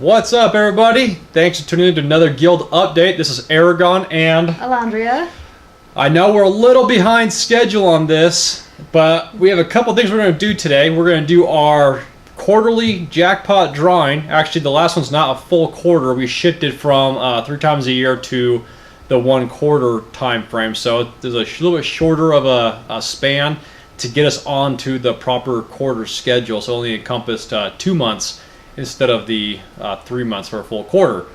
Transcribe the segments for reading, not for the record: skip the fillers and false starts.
What's up, everybody? Thanks for tuning in to another guild update. This is Aragon and Alandria. I know we're a little behind schedule on this, but we have a couple things we're going to do today. We're going to do our quarterly jackpot drawing. Actually, the last one's not a full quarter. We shifted from 3 times a year to the 1 quarter time frame. So there's a little bit shorter of a span to get us onto the proper quarter schedule. So it only encompassed 2 months instead of the 3 months for a full quarter.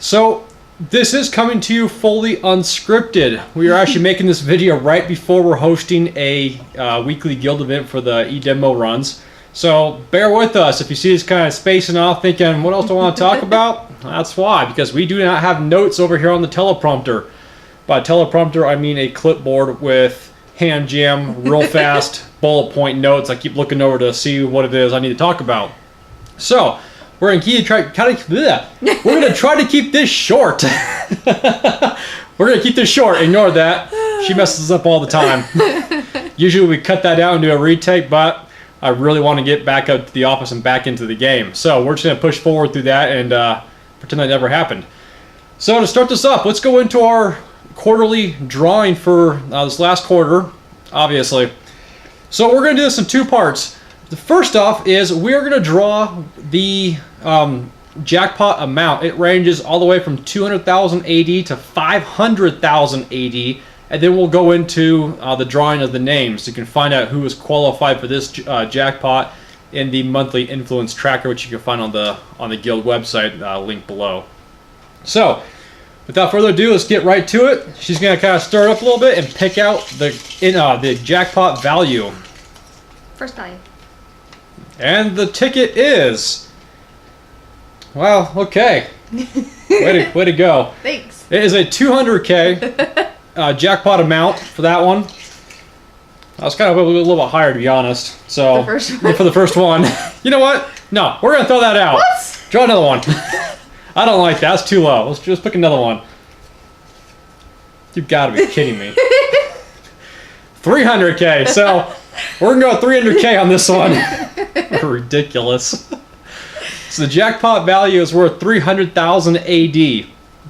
So this is coming to you fully unscripted. We are actually making this video right before we're hosting a weekly guild event for the eDemo runs. So bear with us if you see us kind of spacing off thinking, what else do I want to talk about? That's why, because we do not have notes over here on the teleprompter. By teleprompter, I mean a clipboard with hand jam, real fast bullet point notes. I keep looking over to see what it is I need to talk about. So we're going to try to keep this short. We're going to keep this short. Ignore that. She messes up all the time. Usually we cut that out and do a retake, but I really want to get back up to the office and back into the game. So we're just going to push forward through that and pretend that never happened. So to start this up, let's go into our quarterly drawing for this last quarter, obviously. So we're going to do this in 2 parts. The first off is we're going to draw the jackpot amount. It ranges all the way from 200,000 AD to 500,000 AD. And then we'll go into the drawing of the names. You can find out who is qualified for this jackpot in the monthly influence tracker, which you can find on the guild website, link below. So, without further ado, let's get right to it. She's going to kind of stir it up a little bit and pick out the jackpot value. First value. And the ticket is, well, okay. Way to go. Thanks. It is a 200K. Jackpot amount for that one. I was kind of a little bit higher, to be honest. So the first one? For the first one, you know what? No, we're gonna throw that out. What? Draw another one. I don't like that. That's too low. Let's just pick another one. You've got to be kidding me. 300K. So we're gonna go 300K on this one. Ridiculous. So the jackpot value is worth 300,000 AD.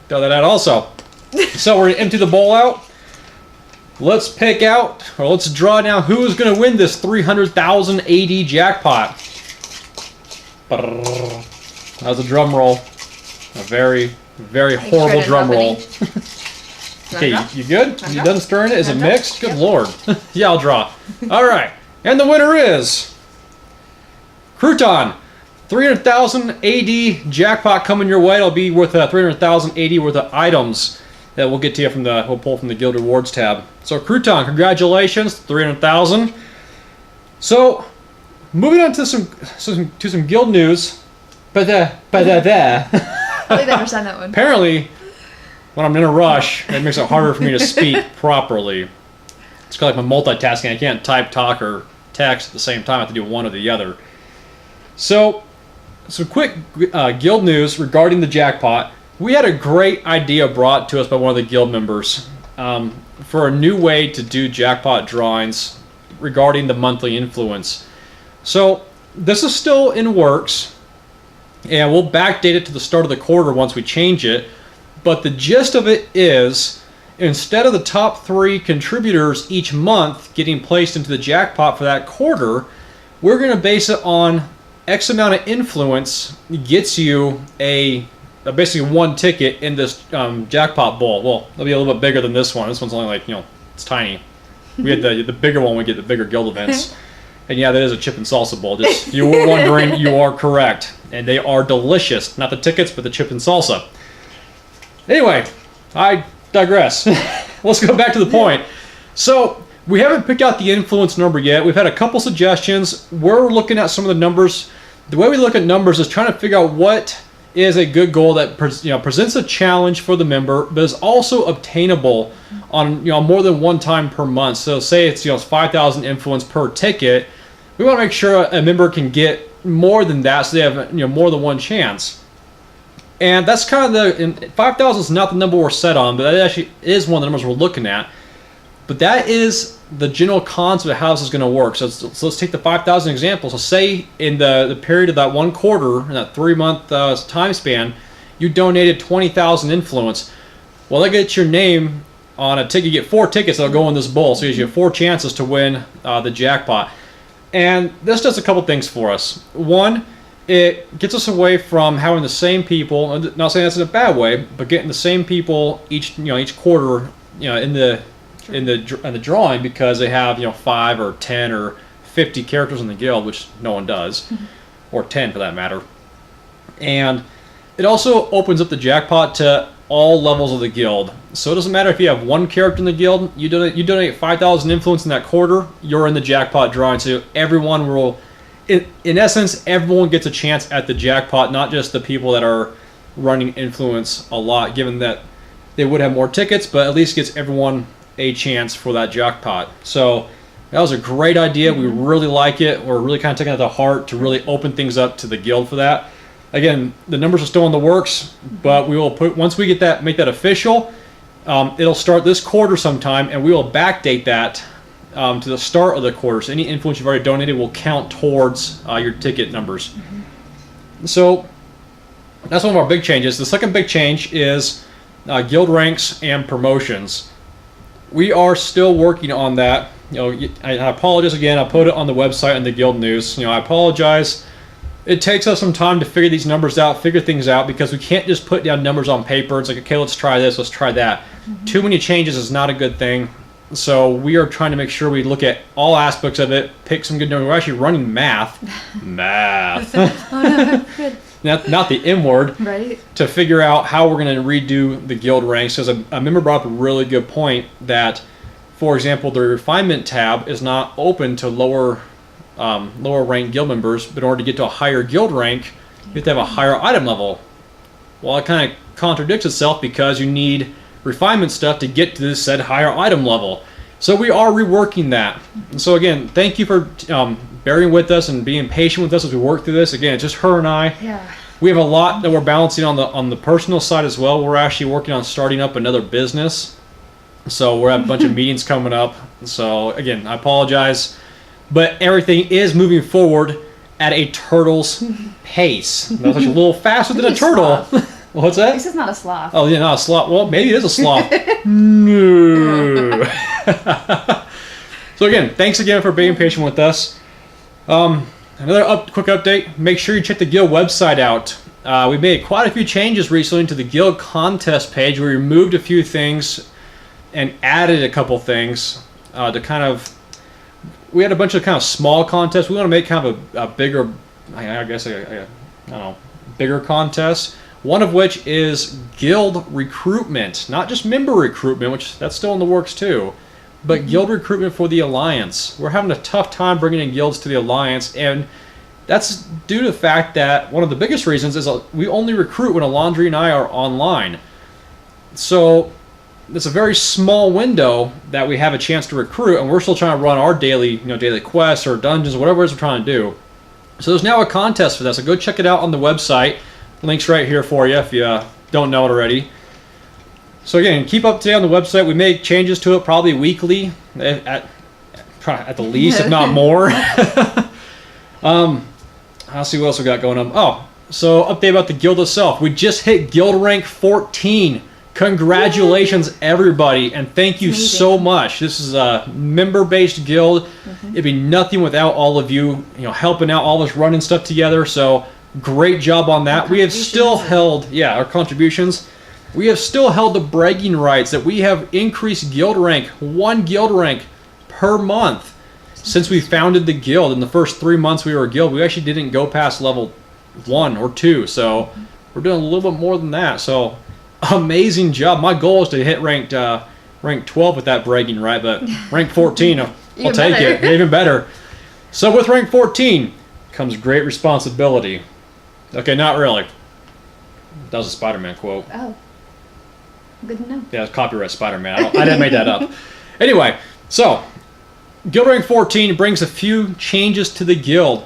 Throw that out also. So we're going to empty the bowl out. Let's pick out, or let's draw now who is going to win this 300,000 AD jackpot. That was a drum roll. A very, very horrible drum roll. Okay, you good? You done stirring it? Is it mixed? Good lord. Yeah, I'll draw. All right. And the winner is Crouton. 300,000 AD jackpot coming your way. It'll be worth 300,000 AD worth of items that we'll get to you from we'll pull from the Guild Rewards tab. So Crouton, congratulations, 300,000. So moving on to some guild news. I never signed that one. Apparently, when I'm in a rush, it makes it harder for me to speak properly. It's kind of like my multitasking. I can't type, talk, or text at the same time. I have to do one or the other. So, some quick guild news regarding the jackpot. We had a great idea brought to us by one of the guild members for a new way to do jackpot drawings regarding the monthly influence. So this is still in works, and we'll backdate it to the start of the quarter once we change it. But the gist of it is, instead of the top 3 contributors each month getting placed into the jackpot for that quarter, we're going to base it on X amount of influence gets you basically 1 ticket in this jackpot bowl. Well, it'll be a little bit bigger than this one. This one's only like, it's tiny. We had the bigger one, we get the bigger guild events. And yeah, that is a chip and salsa bowl. Just, you were wondering, you are correct. And they are delicious. Not the tickets, but the chip and salsa. Anyway, I digress. Let's go back to the point. So, we haven't picked out the influence number yet. We've had a couple suggestions. We're looking at some of the numbers. The way we look at numbers is trying to figure out what is a good goal that presents a challenge for the member, but is also obtainable on more than 1 time per month. So say it's 5,000 influence per ticket. We want to make sure a member can get more than that, so they have more than 1 chance. And that's kind of 5,000 is not the number we're set on, but that actually is one of the numbers we're looking at. But that is the general concept of how this is going to work. So let's take the 5,000 example. So say in the period of that 1 quarter, in that 3-month time span, you donated 20,000 influence. Well, that gets your name on a ticket. You get 4 tickets that'll go in this bowl. So you have 4 chances to win the jackpot. And this does a couple things for us. One, it gets us away from having the same people. Not saying that's in a bad way, but getting the same people each quarter, in the drawing, because they have 5 or 10 or 50 characters in the guild, which no one does, or 10 for that matter. And it also opens up the jackpot to all levels of the guild. So it doesn't matter if you have 1 character in the guild, you donate 5,000 influence in that quarter, you're in the jackpot drawing. So everyone will, in essence, everyone gets a chance at the jackpot, not just the people that are running influence a lot, given that they would have more tickets, but at least gets everyone a chance for that jackpot. So that was a great idea. We really like it. We're really kind of taking it to heart to really open things up to the guild for that. Again, the numbers are still in the works, but we will once we get make that official, it'll start this quarter sometime, and we will backdate that to the start of the quarter. So any influence you've already donated will count towards your ticket numbers. So that's one of our big changes. The second big change is guild ranks and promotions. We are still working on that. I apologize again. I put it on the website and the guild news. I apologize. It takes us some time to figure these numbers out, figure things out, because we can't just put down numbers on paper. It's like, okay, let's try this, let's try that. Too many changes is not a good thing. So we are trying to make sure we look at all aspects of it, pick some good numbers. We're actually running math. Not the M word. Right. To figure out how we're going to redo the guild ranks. Because a member brought up a really good point that, for example, the refinement tab is not open to lower ranked guild members, but in order to get to a higher guild rank, you have to have a higher item level. Well, it kind of contradicts itself, because you need refinement stuff to get to this said higher item level. So we are reworking that. And so again, thank you for bearing with us and being patient with us as we work through this. Again, it's just her and I. Yeah. We have a lot that we're balancing on the personal side as well. We're actually working on starting up another business. So we're having a bunch of meetings coming up. So again, I apologize. But everything is moving forward at a turtle's pace. That's a little faster than a turtle. What's that? This is not a sloth. Oh, yeah, not a sloth. Well, maybe it is a sloth. No. So again, thanks again for being patient with us. Another quick update. Make sure you check the guild website out. We made quite a few changes recently to the guild contest page. We removed a few things and added a couple things to kind of... We had a bunch of kind of small contests. We want to make kind of a bigger, I guess, I don't know, bigger contest. One of which is guild recruitment, not just member recruitment, which that's still in the works too, but guild recruitment for the Alliance. We're having a tough time bringing in guilds to the Alliance, and that's due to the fact that one of the biggest reasons is we only recruit when Alondri and I are online. So it's a very small window that we have a chance to recruit, and we're still trying to run our daily quests or dungeons, whatever it is we're trying to do. So there's now a contest for that, so go check it out on the website. Link's right here for you if you don't know it already. So again, keep up to date on the website. We make changes to it probably weekly, at the least, if not more. I'll see what else we got going on. Oh, so update about the guild itself. We just hit guild rank 14. Congratulations, yay, everybody, and thank you so much. This is a member-based guild. It'd be nothing without all of you, helping out, all of us running stuff together. So great job on that. We have still held, our contributions. We have still held the bragging rights that we have increased guild rank, 1 guild rank per month since we founded the guild. In the first 3 months we were a guild, we actually didn't go past level 1 or 2. So we're doing a little bit more than that. So amazing job. My goal is to hit rank 12 with that bragging right, but rank 14, I'll take it. Even better. So with rank 14 comes great responsibility. Okay, not really. That was a Spider-Man quote. Oh. Good to know. Yeah, it's copyright Spider-Man. I didn't make that up. Anyway, so guild rank 14 brings a few changes to the guild.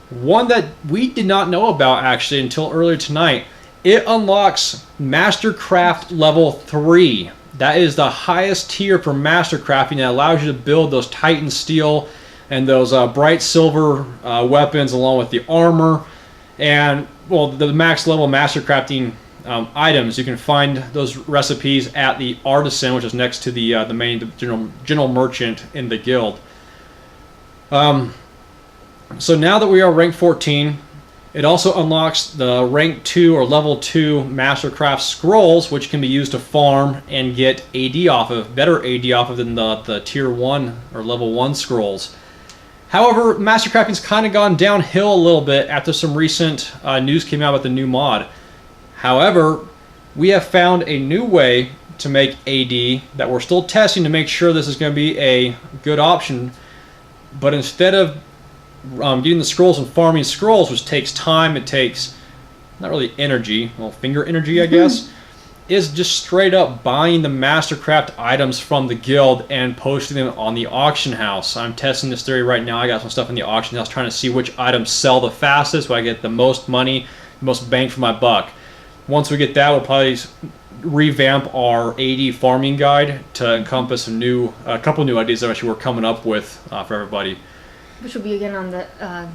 One that we did not know about actually until earlier tonight. It unlocks Mastercraft level 3. That is the highest tier for master crafting that allows you to build those Titan steel and those bright silver weapons along with the armor. And, well, the max level master crafting items. You can find those recipes at the Artisan, which is next to the main general merchant in the guild. So now that we are rank 14, it also unlocks the rank 2 or level 2 Mastercraft scrolls, which can be used to farm and get AD off of, better AD off of than the tier 1 or level 1 scrolls. However, Mastercrafting's kind of gone downhill a little bit after some recent news came out about the new mod. However, we have found a new way to make AD that we're still testing to make sure this is going to be a good option. But instead of getting the scrolls and farming scrolls, which takes time, it takes not really energy, well, finger energy, I guess, is just straight up buying the Mastercraft items from the guild and posting them on the auction house. I'm testing this theory right now. I got some stuff in the auction house trying to see which items sell the fastest, where I get the most money, the most bang for my buck. Once we get that, we'll probably revamp our AD farming guide to encompass a couple new ideas that actually we're coming up with for everybody. Which will be again on the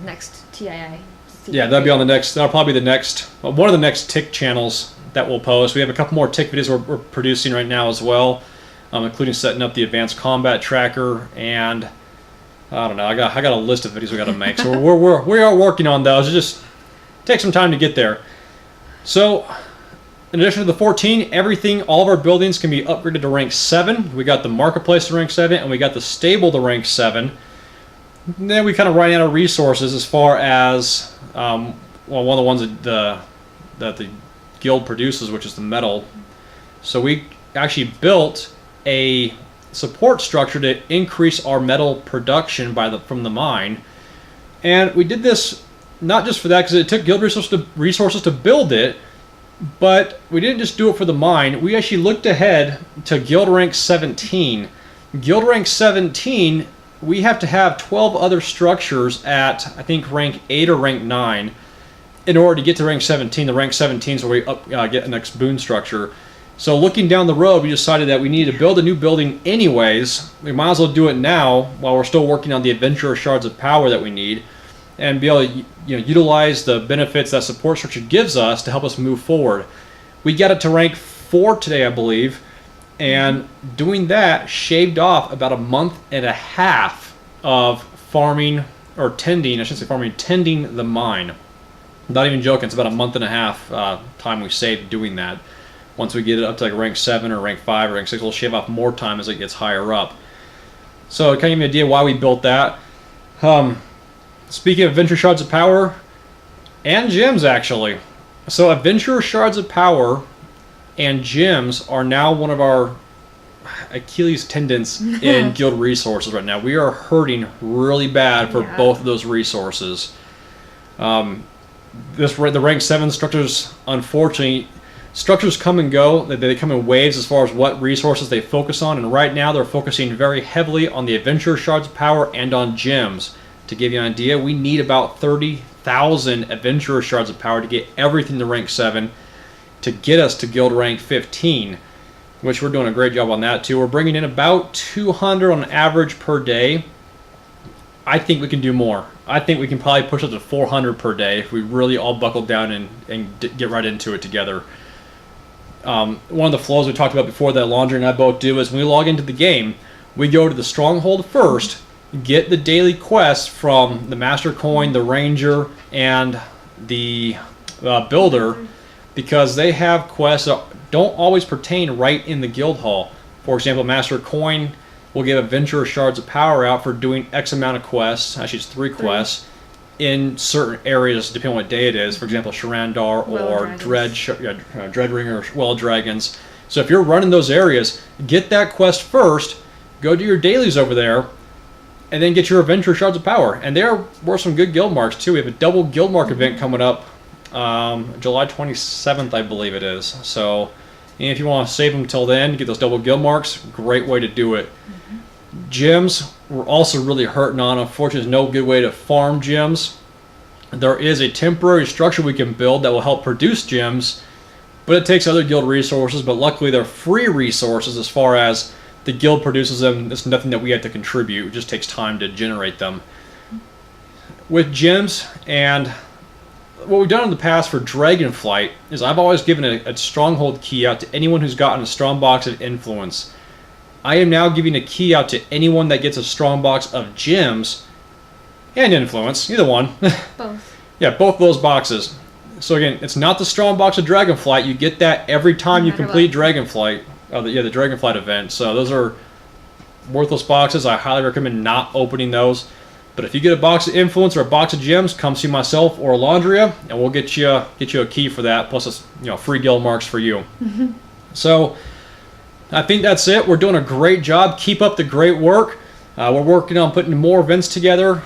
next TII. Yeah, that'll be on the next. That'll probably be the next one of the next Tick channels that we'll post. We have a couple more Tick videos we're producing right now as well, including setting up the advanced combat tracker, and I don't know. I got a list of videos we got to make. So we are working on those. It just takes some time to get there. So, in addition to the 14, all of our buildings can be upgraded to rank 7. We got the marketplace to rank 7, and we got the stable to rank 7. Then we kind of ran out of resources as far as one of the ones that the guild produces, which is the metal. So we actually built a support structure to increase our metal production from the mine, and we did this not just for that, because it took guild resources to build it, but we didn't just do it for the mine. We actually looked ahead to guild rank 17. Guild rank 17, we have to have 12 other structures at, I think, rank 8 or rank 9 in order to get to rank 17. The rank 17 is where we get the next boon structure. So looking down the road, we decided that we needed to build a new building anyways. We might as well do it now while we're still working on the Adventurer Shards of Power that we need, and be able to utilize the benefits that support structure gives us to help us move forward. We got it to rank 4 today, I believe, and doing that shaved off about a month and a half of farming, or tending, I shouldn't say farming, tending the mine. Not even joking, it's about a month and a half time we saved doing that. Once we get it up to like rank 7 or rank 5 or rank 6, we'll shave off more time as it gets higher up. So kind of give you an idea why we built that. Speaking of Adventure Shards of Power and gems, actually. So Adventure Shards of Power and gems are now one of our Achilles tendons in guild resources right now. We are hurting really bad for both of those resources. The rank 7 structures, unfortunately, structures come and go. They come in waves as far as what resources they focus on, and right now they're focusing very heavily on the Adventure Shards of Power and on gems. To give you an idea, we need about 30,000 Adventurer Shards of Power to get everything to rank 7 to get us to guild rank 15, which we're doing a great job on that too. We're bringing in about 200 on average per day. I think we can do more. I think we can probably push up to 400 per day if we really all buckle down and get right into it together. One of the flows we talked about before that Laundry and I both do is when we log into the game, we go to the Stronghold first, get the daily quests from the Master Coin, the Ranger, and the Builder, because they have quests that don't always pertain right in the guild hall. For example, Master Coin will give Adventurer Shards of Power out for doing X amount of quests, actually it's 3 quests, in certain areas depending on what day it is. For example, Sharandar or Dreadringer or Well Dragons. So if you're running those areas, get that quest first, go do your dailies over there, and then get your Adventure Shards of Power. And there were some good guild marks too. We have a double guild mark event coming up July 27th, I believe it is. So if you want to save them till then, get those double guild marks, great way to do it. Gems, we're also really hurting on. Unfortunately, there's no good way to farm gems. There is a temporary structure we can build that will help produce gems, but but it takes other guild resources. But luckily, they're free resources as far as the guild produces them. It's nothing that we have to contribute. It just takes time to generate them. With gems and what we've done in the past for Dragonflight is I've always given a stronghold key out to anyone who's gotten a strong box of influence. I am now giving a key out to anyone that gets a strong box of gems and influence, either one. Both. Yeah, both of those boxes. So again, it's not the strong box of Dragonflight. You get that every time No you matter complete what. Dragonflight. The Dragonflight event. So those are worthless boxes. I highly recommend not opening those. But if you get a box of influence or a box of gems, come see myself or Alondria, and we'll get you a key for that. Plus, free guild marks for you. So I think that's it. We're doing a great job. Keep up the great work. We're working on putting more events together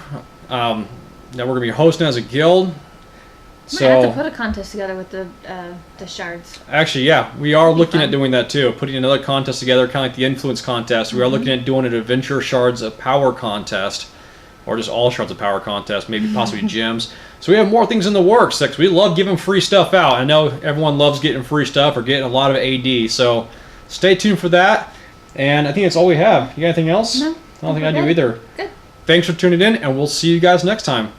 that we're going to be hosting as a guild. Might have to put a contest together with the shards. Actually, yeah, we are looking fun. at doing that too. Putting another contest together, kind of like the influence contest. We are looking at doing an adventure shards of power contest, or just all shards of power contest, maybe possibly gems. So we have more things in the works. Because we love giving free stuff out. I know everyone loves getting free stuff or getting a lot of AD. So stay tuned for that. And I think that's all we have. You got anything else? No. I don't think I do Good. either. Good. Thanks for tuning in, and we'll see you guys next time.